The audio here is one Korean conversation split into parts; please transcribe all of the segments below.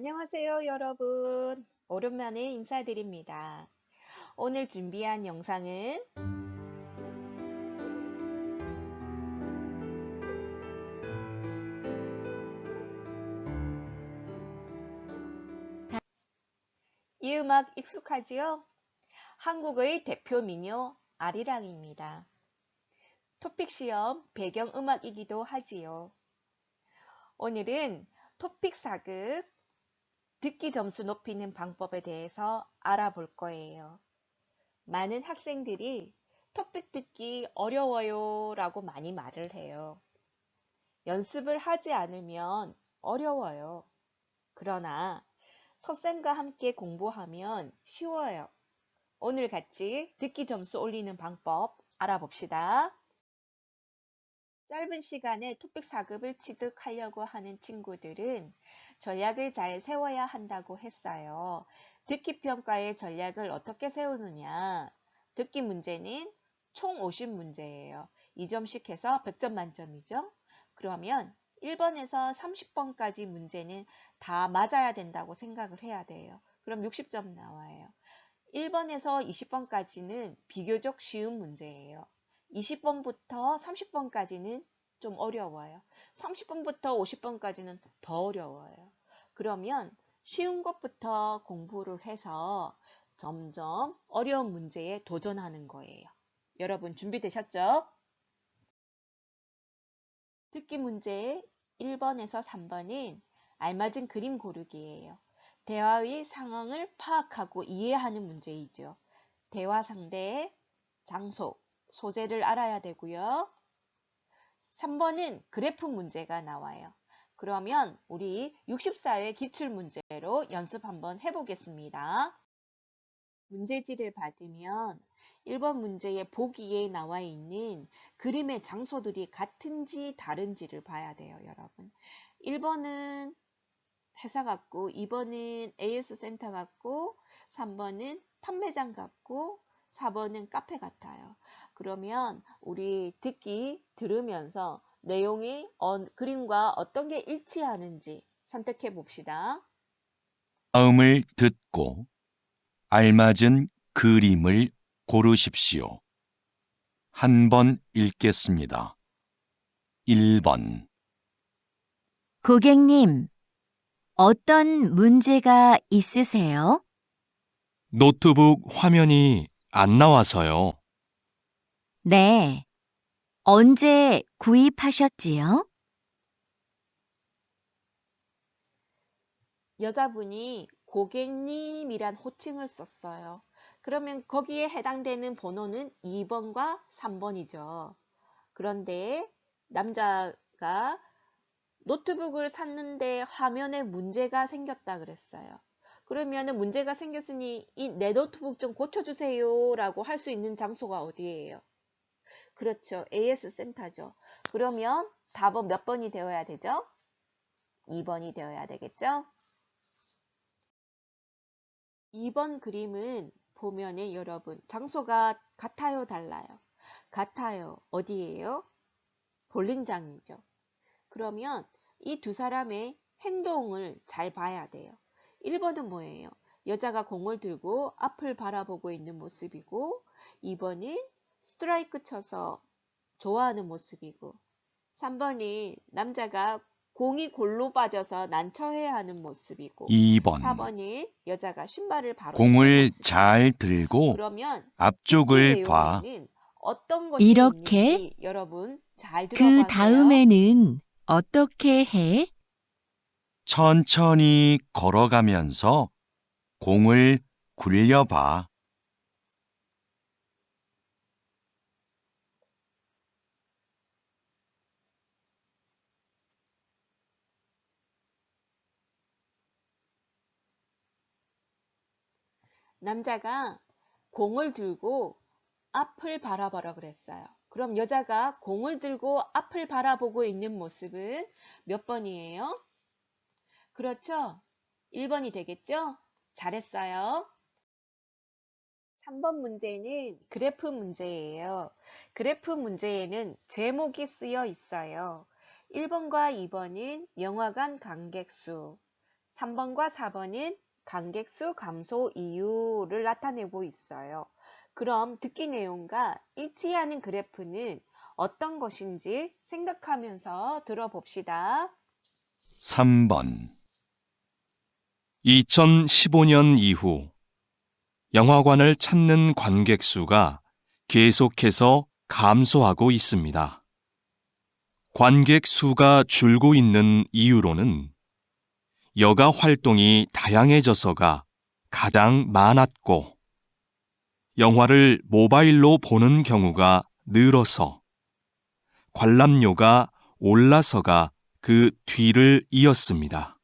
안녕하세요, 여러분. 오랜만에 인사드립니다. 오늘 준비한 영상은 이 음악 익숙하지요? 한국의 대표 민요 아리랑입니다. 토픽 시험 배경 음악이기도 하지요. 오늘은 토픽 4급 듣기 점수 높이는 방법에 대해서 알아볼 거예요. 많은 학생들이 토픽 듣기 어려워요 라고 많이 말을 해요. 연습을 하지 않으면 어려워요. 그러나 선생과 함께 공부하면 쉬워요. 오늘 같이 듣기 점수 올리는 방법 알아봅시다. 짧은 시간에 토픽 4급을 취득하려고 하는 친구들은 전략을 잘 세워야 한다고 했어요. 듣기 평가의 전략을 어떻게 세우느냐? 듣기 문제는 총 50문제예요. 2점씩 해서 100점 만점이죠. 그러면 1번에서 30번까지 문제는 다 맞아야 된다고 생각을 해야 돼요. 그럼 60점 나와요. 1번에서 20번까지는 비교적 쉬운 문제예요. 20번부터 30번까지는 좀 어려워요. 30번부터 50번까지는 더 어려워요. 그러면 쉬운 것부터 공부를 해서 점점 어려운 문제에 도전하는 거예요. 여러분 준비되셨죠? 듣기 문제 1번에서 3번은 알맞은 그림 고르기예요. 대화의 상황을 파악하고 이해하는 문제이죠. 대화 상대, 장소, 소재를 알아야 되고요. 3번은 그래프 문제가 나와요. 그러면 우리 64회 기출문제로 연습 한번 해보겠습니다. 문제지를 받으면 1번 문제의 보기에 나와 있는 그림의 장소들이 같은지 다른지를 봐야 돼요, 여러분. 1번은 회사 같고, 2번은 AS 센터 같고, 3번은 판매장 같고, 4번은 카페 같아요. 그러면 우리 들으면서 내용이 그림과 어떤 게 일치하는지 선택해 봅시다. 다음을 듣고 알맞은 그림을 고르십시오. 한 번 읽겠습니다. 1번. 고객님, 어떤 문제가 있으세요? 노트북 화면이 안 나와서요. 네. 언제 구입하셨지요? 여자분이 고객님이란 호칭을 썼어요. 그러면 거기에 해당되는 번호는 2번과 3번이죠. 그런데 남자가 노트북을 샀는데 화면에 문제가 생겼다 그랬어요. 그러면은 문제가 생겼으니 이 내 노트북 좀 고쳐주세요 라고 할 수 있는 장소가 어디예요? 그렇죠. AS 센터죠. 그러면 답은 몇 번이 되어야 되죠? 2번이 되어야 되겠죠? 2번 그림은 보면은 여러분 장소가 같아요, 달라요? 같아요. 어디예요? 볼링장이죠. 그러면 이 두 사람의 행동을 잘 봐야 돼요. 1번은 뭐예요? 여자가 공을 들고 앞을 바라보고 있는 모습이고 2번은 스트라이크 쳐서 좋아하는 모습이고 3번이 남자가 공이 골로 빠져서 난처해하는 모습이고 2번. 4번이 여자가 신발을 바로 신는 공을 모습이에요. 잘 들고 그러면 듣기 앞쪽을 봐. 내용에는 어떤 것이 이렇게? 있는지 여러분 잘 그 들어봐서요. 다음에는 어떻게 해? 천천히 걸어가면서 공을 굴려봐. 남자가 공을 들고 앞을 바라보라 그랬어요. 그럼 여자가 공을 들고 앞을 바라보고 있는 모습은 몇 번이에요? 그렇죠? 1번이 되겠죠? 잘했어요. 3번 문제는 그래프 문제예요. 그래프 문제에는 제목이 쓰여 있어요. 1번과 2번은 영화관 관객 수, 3번과 4번은 관객수 감소 이유를 나타내고 있어요. 그럼 듣기 내용과 일치하는 그래프는 어떤 것인지 생각하면서 들어봅시다. 3번 2015년 이후 영화관을 찾는 관객 수가 계속해서 감소하고 있습니다. 관객 수가 줄고 있는 이유로는 여가 활동이 다양해져서가 가장 많았고, 영화를 모바일로 보는 경우가 늘어서 관람료가 올라서가 그 뒤를 이었습니다.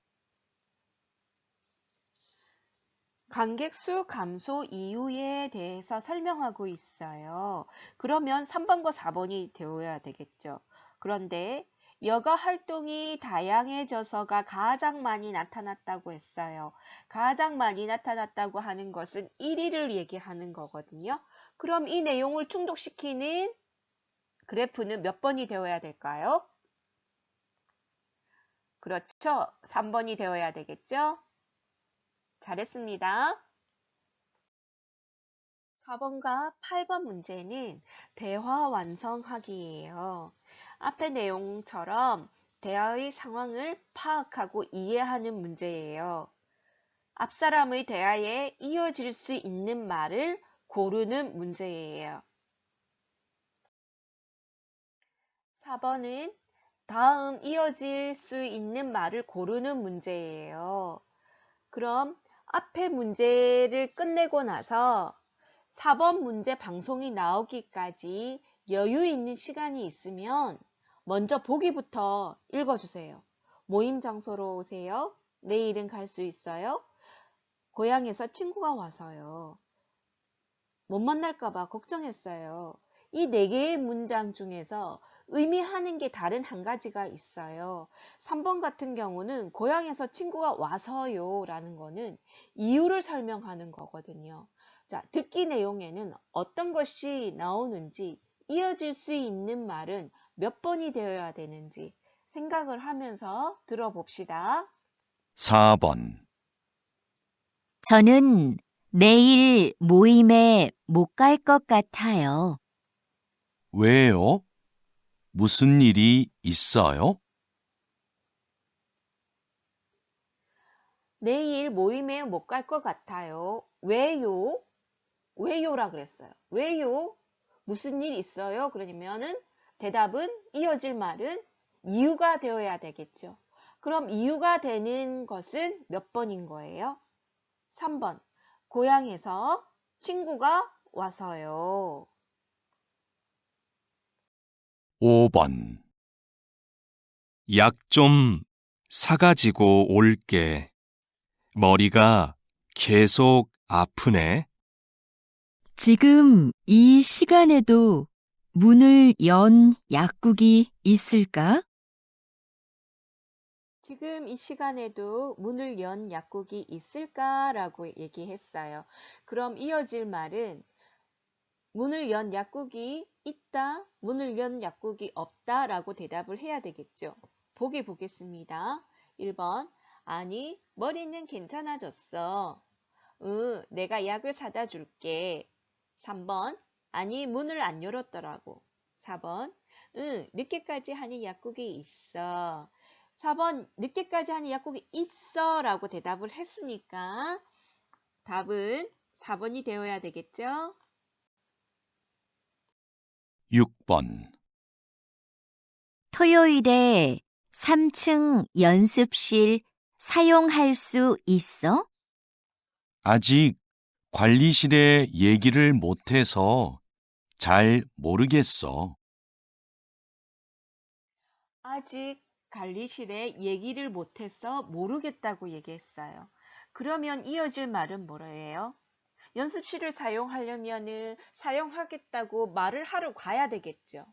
관객 수 감소 이유에 대해서 설명하고 있어요. 그러면 3번과 4번이 되어야 되겠죠. 그런데 여가 활동이 다양해져서가 가장 많이 나타났다고 했어요. 가장 많이 나타났다고 하는 것은 1위를 얘기하는 거거든요. 그럼 이 내용을 충족시키는 그래프는 몇 번이 되어야 될까요? 그렇죠. 3번이 되어야 되겠죠. 잘했습니다. 4번과 8번 문제는 대화 완성하기예요. 앞의 내용처럼 대화의 상황을 파악하고 이해하는 문제예요. 앞 사람의 대화에 이어질 수 있는 말을 고르는 문제예요. 4번은 다음 이어질 수 있는 말을 고르는 문제예요. 그럼 앞에 문제를 끝내고 나서 4번 문제 방송이 나오기까지 여유 있는 시간이 있으면 먼저 보기부터 읽어주세요. 모임 장소로 오세요. 내일은 갈 수 있어요. 고향에서 친구가 와서요. 못 만날까봐 걱정했어요. 이 4개의 문장 중에서 의미하는 게 다른 한 가지가 있어요. 3번 같은 경우는 고향에서 친구가 와서요 라는 거는 이유를 설명하는 거거든요. 자, 듣기 내용에는 어떤 것이 나오는지, 이어질 수 있는 말은 몇 번이 되어야 되는지 생각을 하면서 들어봅시다. 4번 저는 내일 모임에 못 갈 것 같아요. 왜요? 무슨 일이 있어요? 내일 모임에 못 갈 것 같아요. 왜요? 왜요라 그랬어요. 왜요? 무슨 일 있어요? 그러면은 대답은 이어질 말은 이유가 되어야 되겠죠. 그럼 이유가 되는 것은 몇 번인 거예요? 3번. 고향에서 친구가 와서요. 5번 약 좀 사가지고 올게. 머리가 계속 아프네. 지금 이 시간에도 문을 연 약국이 있을까? 지금 이 시간에도 문을 연 약국이 있을까라고 얘기했어요. 그럼 이어질 말은 문을 연 약국이 있다, 문을 연 약국이 없다 라고 대답을 해야 되겠죠. 보기 보겠습니다. 1번, 아니, 머리는 괜찮아졌어. 응, 내가 약을 사다 줄게. 3번, 아니, 문을 안 열었더라고. 4번, 응, 늦게까지 하는 약국이 있어. 4번, 늦게까지 하는 약국이 있어 라고 대답을 했으니까 답은 4번이 되어야 되겠죠? 6번 토요일에 3층 연습실 사용할 수 있어? 아직 관리실에 얘기를 못해서 잘 모르겠어. 아직 관리실에 얘기를 못해서 모르겠다고 얘기했어요. 그러면 이어질 말은 뭐예요? 연습실을 사용하려면은 사용하겠다고 말을 하러 가야 되겠죠.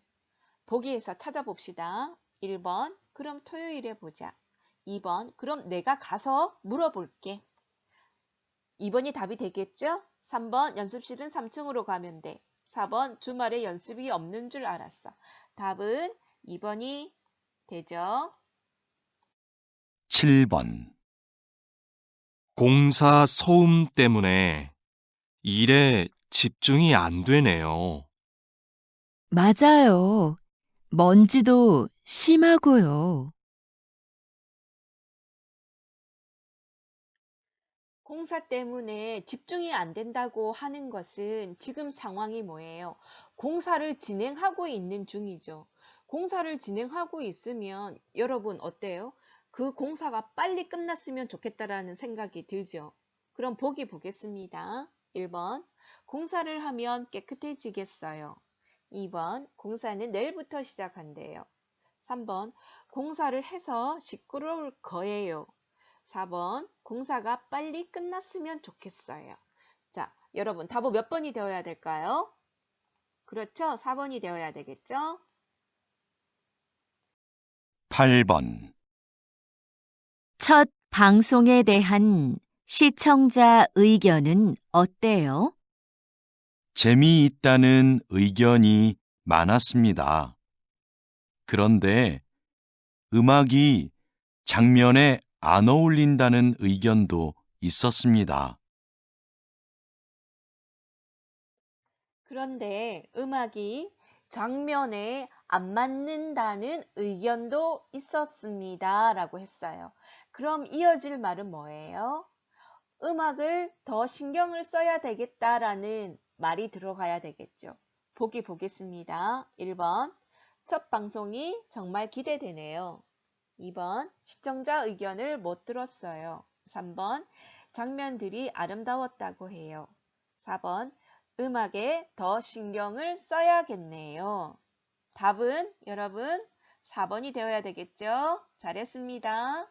보기에서 찾아봅시다. 1번, 그럼 토요일에 보자. 2번, 그럼 내가 가서 물어볼게. 2번이 답이 되겠죠? 3번, 연습실은 3층으로 가면 돼. 4번, 주말에 연습이 없는 줄 알았어. 답은 2번이 되죠? 7번 공사 소음 때문에 일에 집중이 안 되네요. 맞아요. 먼지도 심하고요. 공사 때문에 집중이 안 된다고 하는 것은 지금 상황이 뭐예요? 공사를 진행하고 있는 중이죠. 공사를 진행하고 있으면 여러분 어때요? 그 공사가 빨리 끝났으면 좋겠다라는 생각이 들죠. 그럼 보기 보겠습니다. 1번, 공사를 하면 깨끗해지겠어요. 2번, 공사는 내일부터 시작한대요. 3번, 공사를 해서 시끄러울 거예요. 4번, 공사가 빨리 끝났으면 좋겠어요. 자, 여러분 답은 몇 번이 되어야 될까요? 그렇죠? 4번이 되어야 되겠죠? 8번. 첫 방송에 대한 시청자 의견은 어때요? 재미있다는 의견이 많았습니다. 그런데 음악이 장면에 안 어울린다는 의견도 있었습니다. 그런데 음악이 장면에 안 맞는다는 의견도 있었습니다. 라고 했어요. 그럼 이어질 말은 뭐예요? 음악을 더 신경을 써야 되겠다라는 말이 들어가야 되겠죠. 보기 보겠습니다. 1번, 첫 방송이 정말 기대되네요. 2번, 시청자 의견을 못 들었어요. 3번, 장면들이 아름다웠다고 해요. 4번, 음악에 더 신경을 써야겠네요. 답은 여러분 4번이 되어야 되겠죠? 잘했습니다.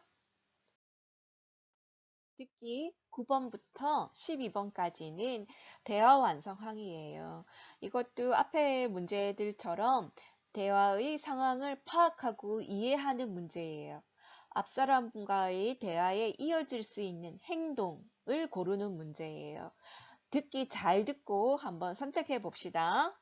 듣기 9번부터 12번까지는 대화 완성 항이에요. 이것도 앞에 문제들처럼 대화의 상황을 파악하고 이해하는 문제예요. 앞 사람과의 대화에 이어질 수 있는 행동을 고르는 문제예요. 듣기 잘 듣고 한번 선택해 봅시다.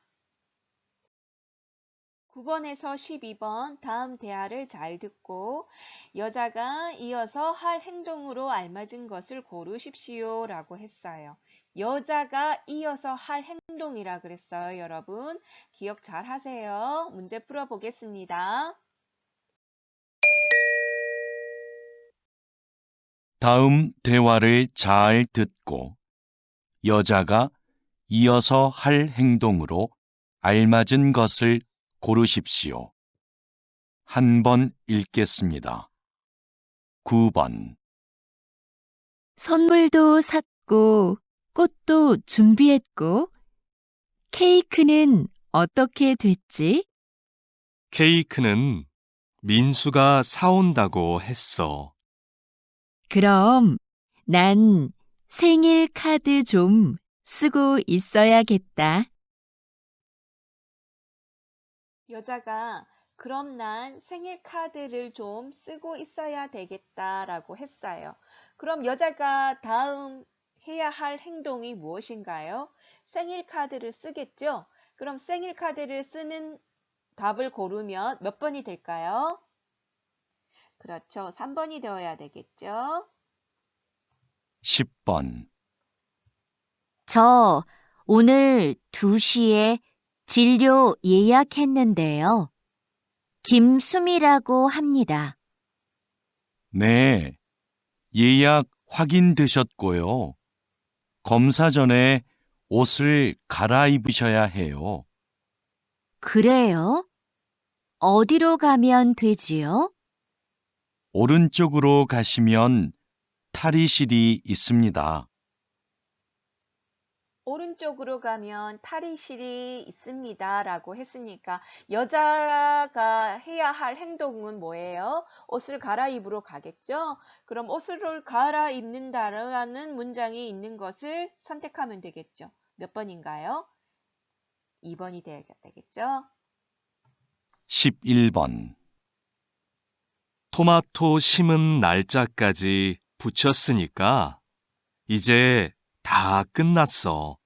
9번에서 12번 다음 대화를 잘 듣고 여자가 이어서 할 행동으로 알맞은 것을 고르십시오 라고 했어요. 여자가 이어서 할 행동이라 그랬어요. 여러분 기억 잘 하세요. 문제 풀어 보겠습니다. 다음 대화를 잘 듣고 여자가 이어서 할 행동으로 알맞은 것을 고르십시오. 한 번 읽겠습니다. 9번. 선물도 샀고, 꽃도 준비했고, 케이크는 어떻게 됐지? 케이크는 민수가 사온다고 했어. 그럼 난 생일 카드 좀 쓰고 있어야겠다. 여자가 그럼 난 생일 카드를 좀 쓰고 있어야 되겠다 라고 했어요. 그럼 여자가 다음 해야 할 행동이 무엇인가요? 생일 카드를 쓰겠죠? 그럼 생일 카드를 쓰는 답을 고르면 몇 번이 될까요? 그렇죠. 3번이 되어야 되겠죠? 10번. 저 오늘 2시에 진료 예약했는데요. 김수미라고 합니다. 네, 예약 확인되셨고요. 검사 전에 옷을 갈아입으셔야 해요. 그래요? 어디로 가면 되지요? 오른쪽으로 가시면 탈의실이 있습니다. 오른쪽으로 가면 탈의실이 있습니다. 라고 했으니까 여자가 해야 할 행동은 뭐예요? 옷을 갈아입으러 가겠죠? 그럼 옷을 갈아입는다라는 문장이 있는 것을 선택하면 되겠죠. 몇 번인가요? 2번이 되어야 되겠죠? 11번. 토마토 심은 날짜까지 붙였으니까 이제 다 끝났어.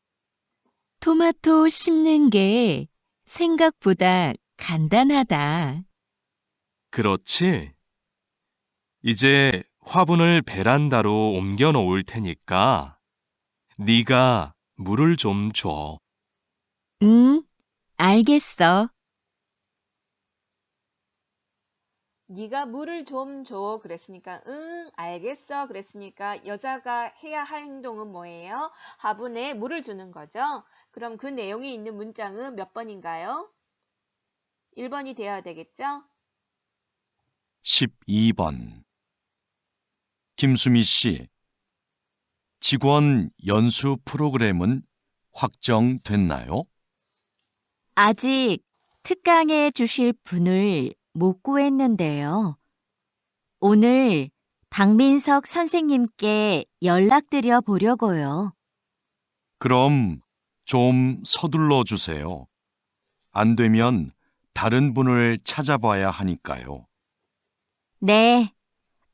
토마토 심는 게 생각보다 간단하다. 그렇지? 이제 화분을 베란다로 옮겨 놓을 테니까 네가 물을 좀 줘. 응, 알겠어. 네가 물을 좀 줘 그랬으니까 응 알겠어 그랬으니까 여자가 해야 할 행동은 뭐예요? 화분에 물을 주는 거죠. 그럼 그 내용이 있는 문장은 몇 번인가요? 1번이 되어야 되겠죠? 12번. 김수미 씨, 직원 연수 프로그램은 확정됐나요? 아직 특강해 주실 분을 못 구했는데요. 오늘 박민석 선생님께 연락드려 보려고요. 그럼 좀 서둘러 주세요. 안 되면 다른 분을 찾아봐야 하니까요. 네,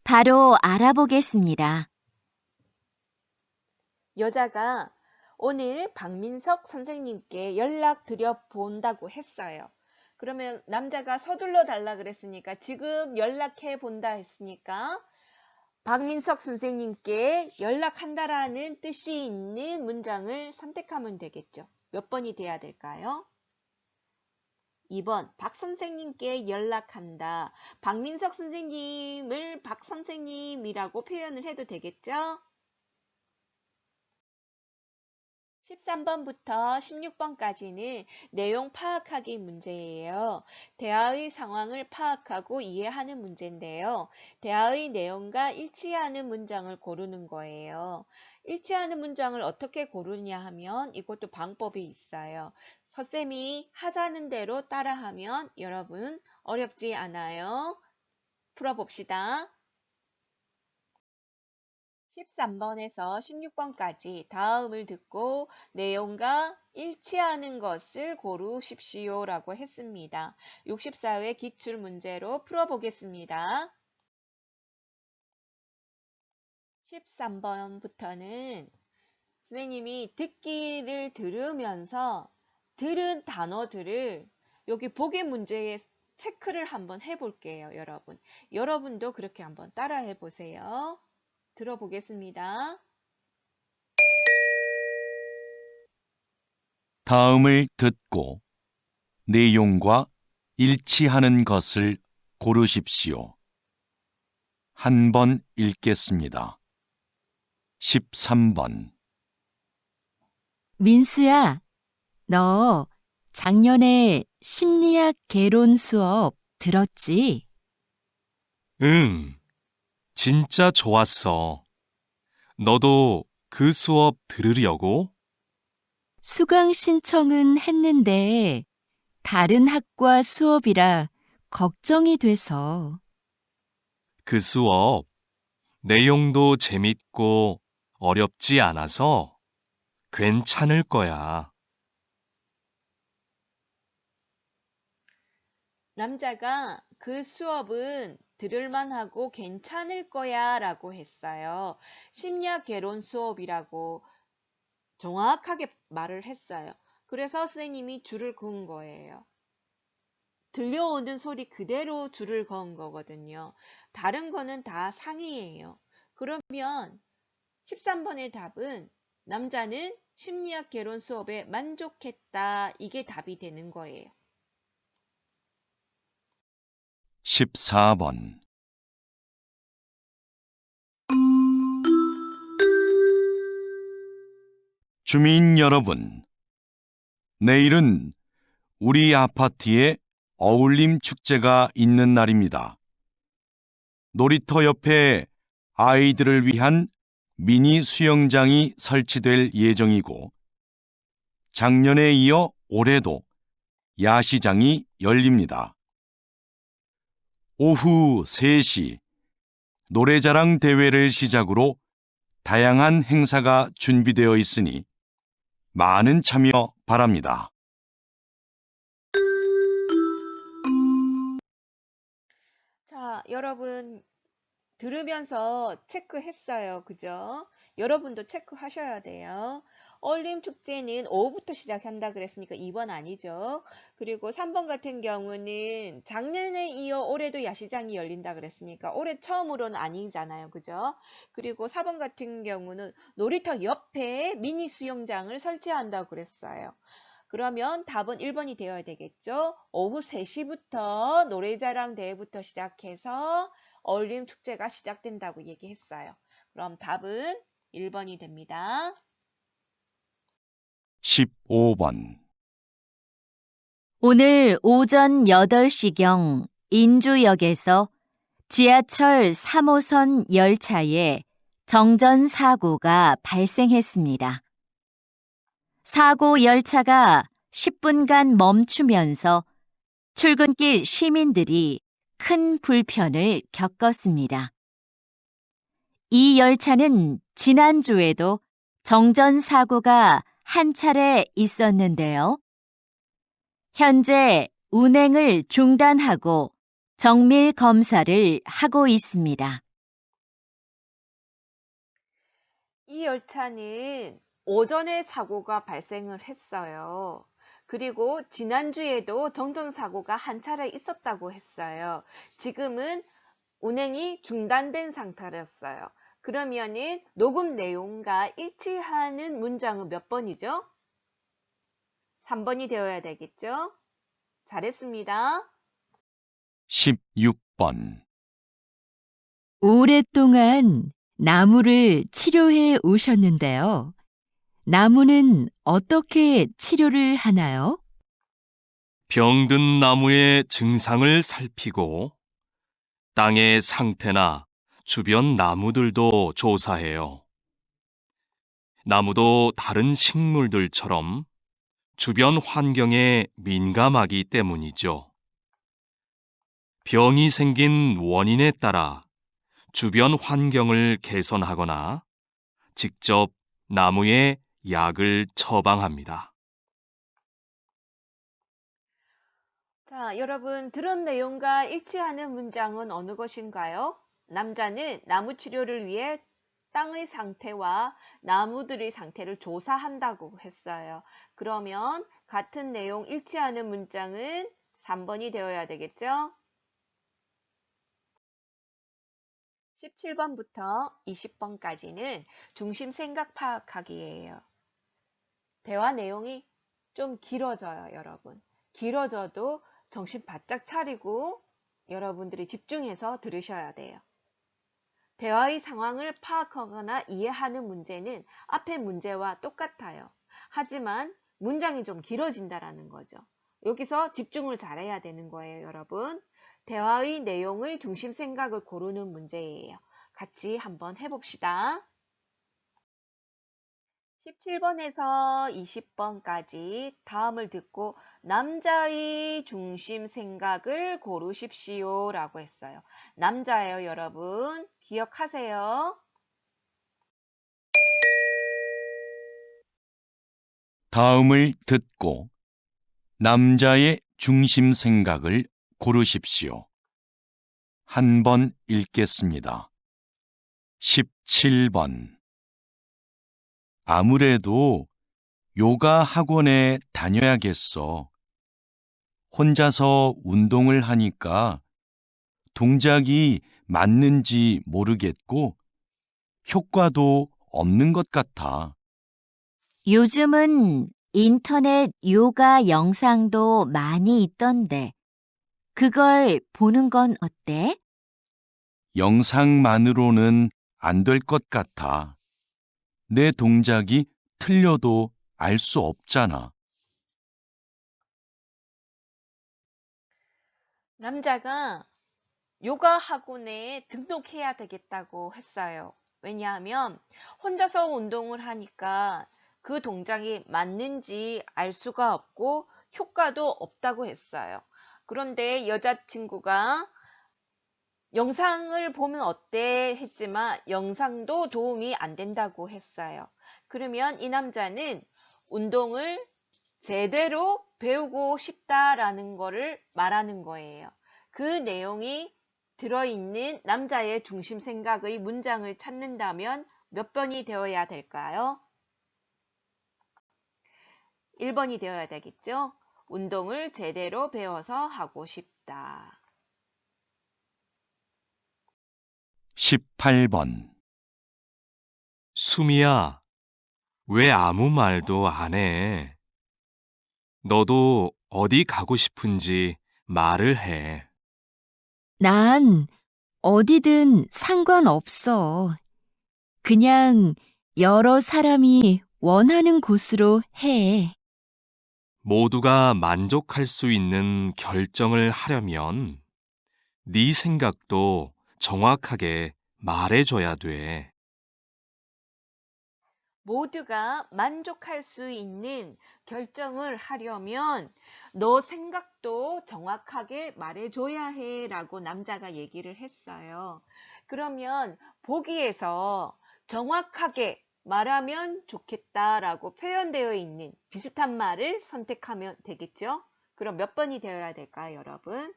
바로 알아보겠습니다. 여자가 오늘 박민석 선생님께 연락드려 본다고 했어요. 그러면 남자가 서둘러 달라 그랬으니까 지금 연락해 본다 했으니까 박민석 선생님께 연락한다라는 뜻이 있는 문장을 선택하면 되겠죠. 몇 번이 돼야 될까요? 2번 박 선생님께 연락한다. 박민석 선생님을 박 선생님이라고 표현을 해도 되겠죠? 13번부터 16번까지는 내용 파악하기 문제예요. 대화의 상황을 파악하고 이해하는 문제인데요. 대화의 내용과 일치하는 문장을 고르는 거예요. 일치하는 문장을 어떻게 고르냐 하면 이것도 방법이 있어요. 선생님이 하자는 대로 따라하면 여러분 어렵지 않아요. 풀어봅시다. 13번에서 16번까지 다음을 듣고 내용과 일치하는 것을 고르십시오 라고 했습니다. 64회 기출문제로 풀어보겠습니다. 13번부터는 선생님이 듣기를 들으면서 들은 단어들을 여기 보기 문제에 체크를 한번 해볼게요, 여러분. 여러분도 그렇게 한번 따라해 보세요. 들어보겠습니다. 다음을 듣고 내용과 일치하는 것을 고르십시오. 한 번 읽겠습니다. 13번. 민수야, 너 작년에 심리학 개론 수업 들었지? 응, 진짜 좋았어. 너도 그 수업 들으려고? 수강 신청은 했는데 다른 학과 수업이라 걱정이 돼서. 그 수업 내용도 재밌고 어렵지 않아서 괜찮을 거야. 남자가 그 수업은 들을만하고 괜찮을 거야 라고 했어요. 심리학 개론 수업이라고 정확하게 말을 했어요. 그래서 선생님이 줄을 그은 거예요. 들려오는 소리 그대로 줄을 그은 거거든요. 다른 거는 다 상이에요. 그러면 13번의 답은 남자는 심리학 개론 수업에 만족했다. 이게 답이 되는 거예요. 14번. 주민 여러분, 내일은 우리 아파트에 어울림 축제가 있는 날입니다. 놀이터 옆에 아이들을 위한 미니 수영장이 설치될 예정이고, 작년에 이어 올해도 야시장이 열립니다. 오후 3시 노래자랑 대회를 시작으로 다양한 행사가 준비되어 있으니 많은 참여 바랍니다. 자, 여러분 들으면서 체크했어요. 그죠? 여러분도 체크하셔야 돼요. 얼림 축제는 오후부터 시작한다 그랬으니까 2번 아니죠. 그리고 3번 같은 경우는 작년에 이어 올해도 야시장이 열린다 그랬으니까 올해 처음으로는 아니잖아요. 그죠? 그리고 4번 같은 경우는 놀이터 옆에 미니 수영장을 설치한다고 그랬어요. 그러면 답은 1번이 되어야 되겠죠. 오후 3시부터 노래자랑 대회부터 시작해서 얼림 축제가 시작된다고 얘기했어요. 그럼 답은 1번이 됩니다. 15번. 오늘 오전 8시경 인주역에서 지하철 3호선 열차에 정전 사고가 발생했습니다. 사고 열차가 10분간 멈추면서 출근길 시민들이 큰 불편을 겪었습니다. 이 열차는 지난주에도 정전 사고가 한 차례 있었는데요. 현재 운행을 중단하고 정밀 검사를 하고 있습니다. 이 열차는 오전에 사고가 발생을 했어요. 그리고 지난주에도 정전 사고가 한 차례 있었다고 했어요. 지금은 운행이 중단된 상태였어요. 그러면은 녹음 내용과 일치하는 문장은 몇 번이죠? 3번이 되어야 되겠죠? 잘했습니다. 16번. 오랫동안 나무를 치료해 오셨는데요. 나무는 어떻게 치료를 하나요? 병든 나무의 증상을 살피고 땅의 상태나 주변 나무들도 조사해요. 나무도 다른 식물들처럼 주변 환경에 민감하기 때문이죠. 병이 생긴 원인에 따라 주변 환경을 개선하거나 직접 나무에 약을 처방합니다. 자, 여러분 들은 내용과 일치하는 문장은 어느 것인가요? 남자는 나무 치료를 위해 땅의 상태와 나무들의 상태를 조사한다고 했어요. 그러면 같은 내용 일치하는 문장은 3번이 되어야 되겠죠? 17번부터 20번까지는 중심 생각 파악하기예요. 대화 내용이 좀 길어져요, 여러분. 길어져도 정신 바짝 차리고 여러분들이 집중해서 들으셔야 돼요. 대화의 상황을 파악하거나 이해하는 문제는 앞의 문제와 똑같아요. 하지만 문장이 좀 길어진다라는 거죠. 여기서 집중을 잘해야 되는 거예요, 여러분. 대화의 내용의 중심 생각을 고르는 문제예요. 같이 한번 해봅시다. 17번에서 20번까지 다음을 듣고 남자의 중심 생각을 고르십시오 라고 했어요. 남자예요, 여러분. 기억하세요. 다음을 듣고 남자의 중심 생각을 고르십시오. 한 번 읽겠습니다. 17번. 아무래도 요가 학원에 다녀야겠어. 혼자서 운동을 하니까 동작이 맞는지 모르겠고 효과도 없는 것 같아. 요즘은 인터넷 요가 영상도 많이 있던데, 그걸 보는 건 어때? 영상만으로는 안 될 것 같아. 내 동작이 틀려도 알 수 없잖아. 남자가 요가 학원에 등록해야 되겠다고 했어요. 왜냐하면 혼자서 운동을 하니까 그 동작이 맞는지 알 수가 없고 효과도 없다고 했어요. 그런데 여자친구가 영상을 보면 어때 했지만 영상도 도움이 안 된다고 했어요. 그러면 이 남자는 운동을 제대로 배우고 싶다라는 거를 말하는 거예요. 그 내용이 들어있는 남자의 중심 생각의 문장을 찾는다면 몇 번이 되어야 될까요? 1번이 되어야 되겠죠? 운동을 제대로 배워서 하고 싶다. 18번. 수미야, 왜 아무 말도 안 해? 너도 어디 가고 싶은지 말을 해. 난 어디든 상관없어. 그냥 여러 사람이 원하는 곳으로 해. 모두가 만족할 수 있는 결정을 하려면 네 생각도 정확하게 말해줘야 돼. 모두가 만족할 수 있는 결정을 하려면 너 생각도 정확하게 말해줘야 해 라고 남자가 얘기를 했어요. 그러면 보기에서 정확하게 말하면 좋겠다라고 표현되어 있는 비슷한 말을 선택하면 되겠죠? 그럼 몇 번이 되어야 될까요, 여러분?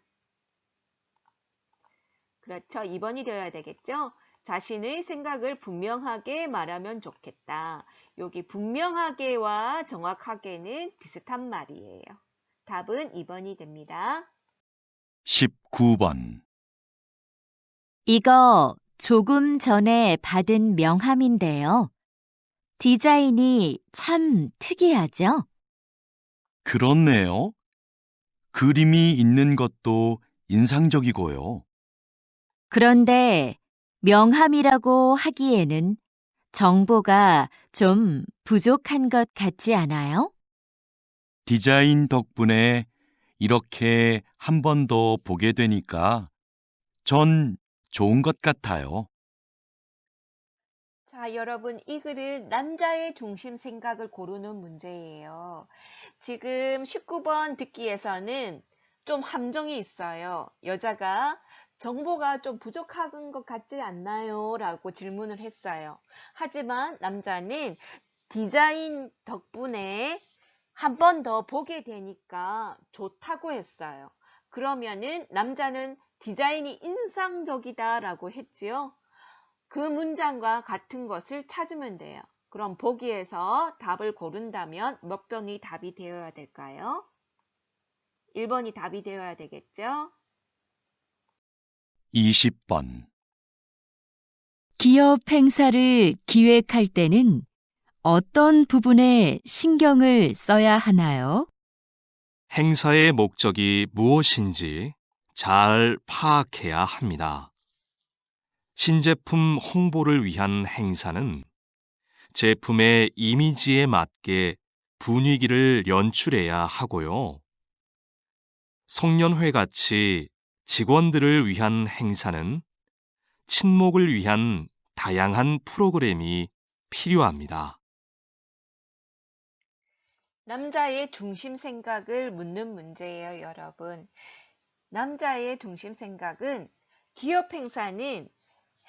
그렇죠. 2번이 되어야 되겠죠? 자신의 생각을 분명하게 말하면 좋겠다. 여기 분명하게와 정확하게는 비슷한 말이에요. 답은 2번이 됩니다. 19번. 이거 조금 전에 받은 명함인데요. 디자인이 참 특이하죠? 그렇네요. 그림이 있는 것도 인상적이고요. 그런데 명함이라고 하기에는 정보가 좀 부족한 것 같지 않아요? 디자인 덕분에 이렇게 한 번 더 보게 되니까 전 좋은 것 같아요. 자, 여러분, 이 글은 남자의 중심 생각을 고르는 문제예요. 지금 19번 듣기에서는 좀 함정이 있어요. 여자가 정보가 좀 부족한 것 같지 않나요? 라고 질문을 했어요. 하지만 남자는 디자인 덕분에 한 번 더 보게 되니까 좋다고 했어요. 그러면은 남자는 디자인이 인상적이다 라고 했지요. 그 문장과 같은 것을 찾으면 돼요. 그럼 보기에서 답을 고른다면 몇 번이 답이 되어야 될까요? 1번이 답이 되어야 되겠죠? 20번. 기업 행사를 기획할 때는 어떤 부분에 신경을 써야 하나요? 행사의 목적이 무엇인지 잘 파악해야 합니다. 신제품 홍보를 위한 행사는 제품의 이미지에 맞게 분위기를 연출해야 하고요. 송년회 같이 직원들을 위한 행사는 친목을 위한 다양한 프로그램이 필요합니다. 남자의 중심 생각을 묻는 문제예요, 여러분. 남자의 중심 생각은 기업 행사는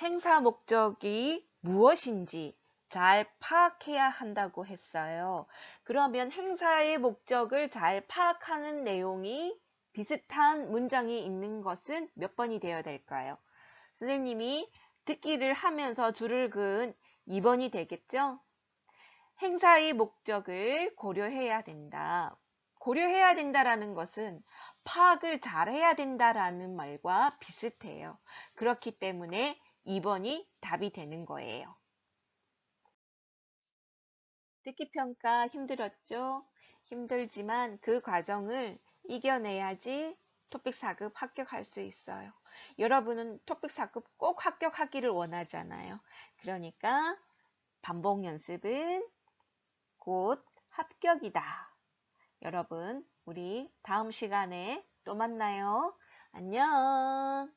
행사 목적이 무엇인지 잘 파악해야 한다고 했어요. 그러면 행사의 목적을 잘 파악하는 내용이 비슷한 문장이 있는 것은 몇 번이 되어야 될까요? 선생님이 듣기를 하면서 줄을 그은 2번이 되겠죠? 행사의 목적을 고려해야 된다. 고려해야 된다라는 것은 파악을 잘 해야 된다라는 말과 비슷해요. 그렇기 때문에 2번이 답이 되는 거예요. 듣기 평가 힘들었죠? 힘들지만 그 과정을 이겨내야지 토픽 4급 합격할 수 있어요. 여러분은 토픽 4급 꼭 합격하기를 원하잖아요. 그러니까 반복 연습은 곧 합격이다. 여러분, 우리 다음 시간에 또 만나요. 안녕.